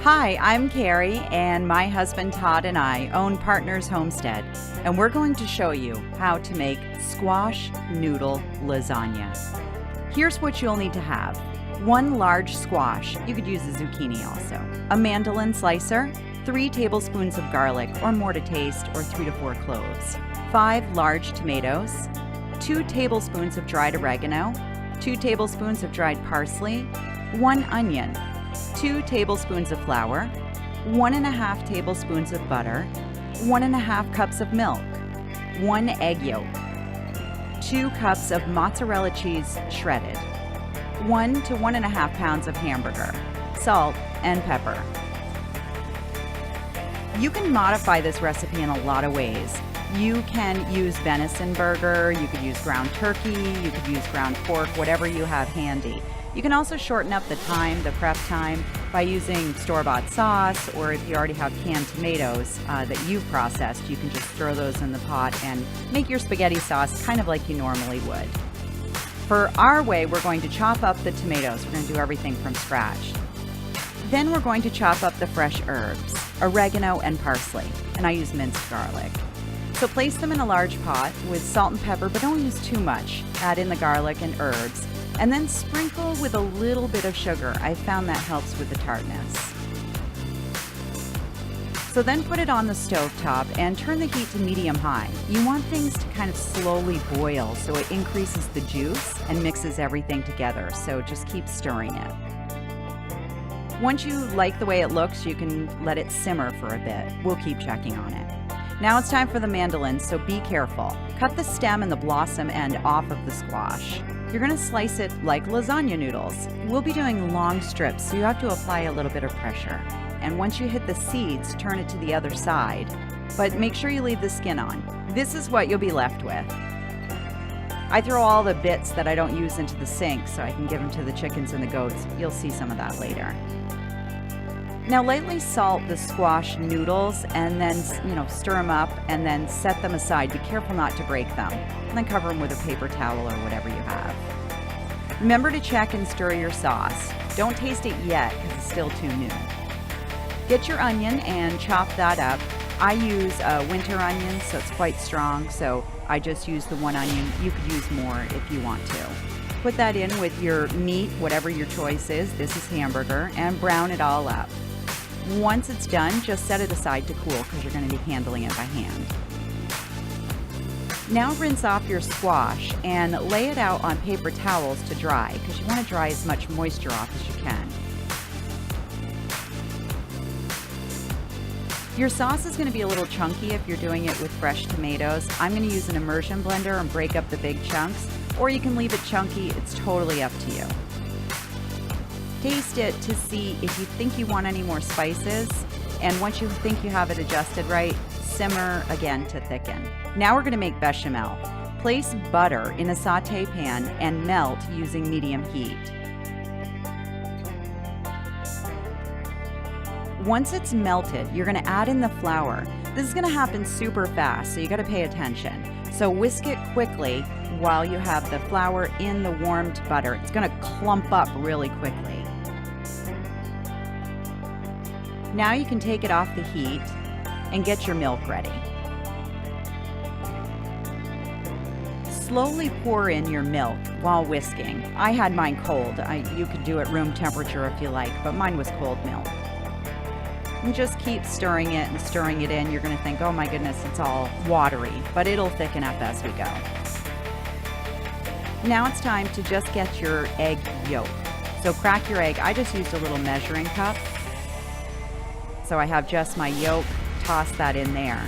Hi, I'm Carrie, and my husband Todd and I own Partners Homestead, and we're going to show you how to make squash noodle lasagna. Here's what you'll need to have. 1 large squash, you could use a zucchini also, a mandolin slicer, 3 tablespoons of garlic or more to taste, or 3 to 4 cloves, 5 large tomatoes, 2 tablespoons of dried oregano, 2 tablespoons of dried parsley, 1 onion, 2 tablespoons of flour, 1½ tablespoons of butter, 1½ cups of milk, 1 egg yolk, 2 cups of mozzarella cheese shredded, 1 to 1½ pounds of hamburger, salt, and pepper. You can modify this recipe in a lot of ways. You can use venison burger, you could use ground turkey, you could use ground pork, whatever you have handy. You can also shorten up the prep time, by using store-bought sauce, or if you already have canned tomatoes that you've processed, you can just throw those in the pot and make your spaghetti sauce kind of like you normally would. For our way, we're going to chop up the tomatoes. We're going to do everything from scratch. Then we're going to chop up the fresh herbs, oregano and parsley, and I use minced garlic. So place them in a large pot with salt and pepper, but don't use too much. Add in the garlic and herbs, and then sprinkle with a little bit of sugar. I found that helps with the tartness. So then put it on the stovetop and turn the heat to medium-high. You want things to kind of slowly boil so it increases the juice and mixes everything together, so just keep stirring it. Once you like the way it looks, you can let it simmer for a bit. We'll keep checking on it. Now it's time for the mandolin, so be careful. Cut the stem and the blossom end off of the squash. You're going to slice it like lasagna noodles. We'll be doing long strips, so you have to apply a little bit of pressure. And once you hit the seeds, turn it to the other side, but make sure you leave the skin on. This is what you'll be left with. I throw all the bits that I don't use into the sink so I can give them to the chickens and the goats. You'll see some of that later. Now lightly salt the squash noodles and then, stir them up and then set them aside. Be careful not to break them. And then cover them with a paper towel or whatever you have. Remember to check and stir your sauce. Don't taste it yet because it's still too new. Get your onion and chop that up. I use a winter onion, so it's quite strong, so I just use the 1 onion. You could use more if you want to. Put that in with your meat, whatever your choice is. This is hamburger, and brown it all up. Once it's done, just set it aside to cool because you're going to be handling it by hand. Now rinse off your squash and lay it out on paper towels to dry because you want to dry as much moisture off as you can. Your sauce is going to be a little chunky if you're doing it with fresh tomatoes. I'm going to use an immersion blender and break up the big chunks, or you can leave it chunky. It's totally up to you. Taste it to see if you think you want any more spices, and once you think you have it adjusted right, simmer again to thicken. Now we're going to make bechamel. Place butter in a sauté pan and melt using medium heat. Once it's melted, you're going to add in the flour. This is going to happen super fast, so you got to pay attention. So whisk it quickly while you have the flour in the warmed butter. It's going to clump up really quickly. Now you can take it off the heat and get your milk ready. Slowly pour in your milk while whisking. I had mine cold. You could do it room temperature if you like, but mine was cold milk. And just keep stirring it and stirring it in. You're going to think, oh my goodness, it's all watery, but it'll thicken up as we go. Now it's time to just get your egg yolk. So crack your egg. I just used a little measuring cup. So I have just my yolk, toss that in there.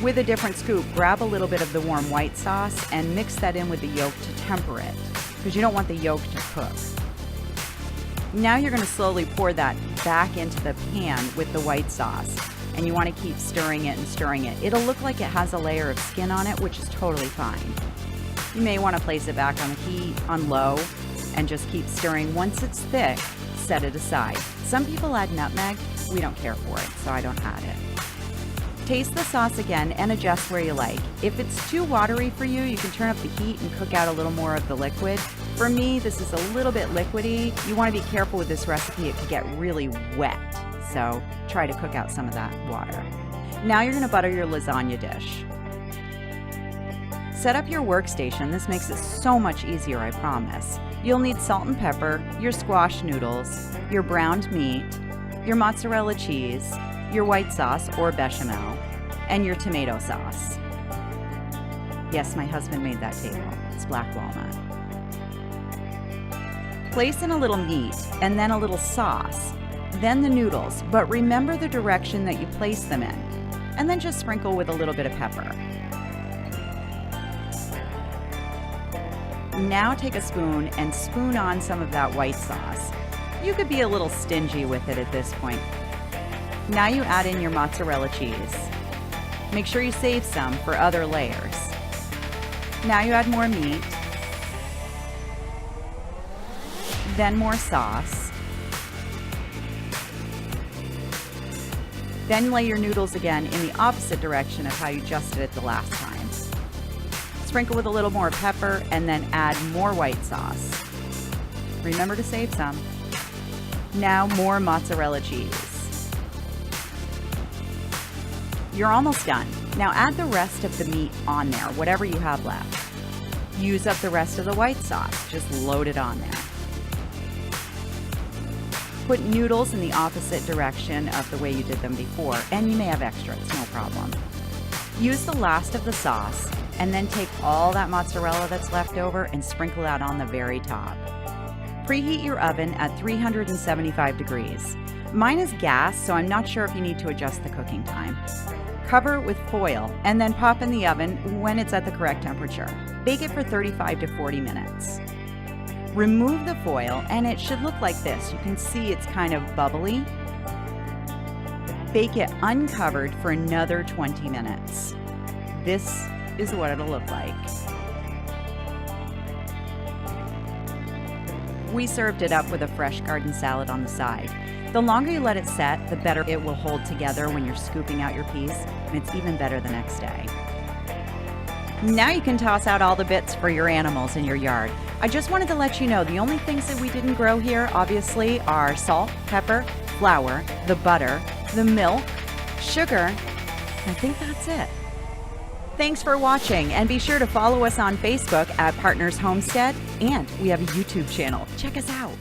With a different scoop, grab a little bit of the warm white sauce and mix that in with the yolk to temper it, because you don't want the yolk to cook. Now you're going to slowly pour that back into the pan with the white sauce, and you want to keep stirring it and stirring it. It'll look like it has a layer of skin on it, which is totally fine. You may want to place it back on the heat on low and just keep stirring. Once it's thick, set it aside. Some people add nutmeg. We don't care for it, so I don't add it. Taste the sauce again and adjust where you like. If it's too watery for you, you can turn up the heat and cook out a little more of the liquid. For me, this is a little bit liquidy. You want to be careful with this recipe. It could get really wet. so try to cook out some of that water. Now you're gonna butter your lasagna dish. Set up your workstation. This makes it so much easier, I promise. You'll need salt and pepper, your squash noodles, your browned meat, your mozzarella cheese, your white sauce or bechamel, and your tomato sauce. Yes, my husband made that table. It's black walnut. Place in a little meat and then a little sauce, then the noodles, but remember the direction that you place them in, and then just sprinkle with a little bit of pepper. Now take a spoon and spoon on some of that white sauce. You could be a little stingy with it at this point. Now you add in your mozzarella cheese. Make sure you save some for other layers. Now you add more meat, then more sauce. Then lay your noodles again in the opposite direction of how you just did it the last time. Sprinkle with a little more pepper and then add more white sauce. Remember to save some. Now more mozzarella cheese. You're almost done. Now add the rest of the meat on there, whatever you have left. Use up the rest of the white sauce. Just load it on there. Put noodles in the opposite direction of the way you did them before, and you may have extra, it's no problem. Use the last of the sauce, and then take all that mozzarella that's left over and sprinkle that on the very top. Preheat your oven at 375 degrees. Mine is gas, so I'm not sure if you need to adjust the cooking time. Cover it with foil and then pop in the oven when it's at the correct temperature. Bake it for 35 to 40 minutes. Remove the foil and it should look like this. You can see it's kind of bubbly. Bake it uncovered for another 20 minutes. This is what it'll look like. We served it up with a fresh garden salad on the side. The longer you let it set, the better it will hold together when you're scooping out your peas, and it's even better the next day. Now you can toss out all the bits for your animals in your yard. I just wanted to let you know the only things that we didn't grow here, obviously, are salt, pepper, flour, the butter, the milk, sugar. I think that's it. Thanks for watching, and be sure to follow us on Facebook at Partners Homestead, and we have a YouTube channel. Check us out.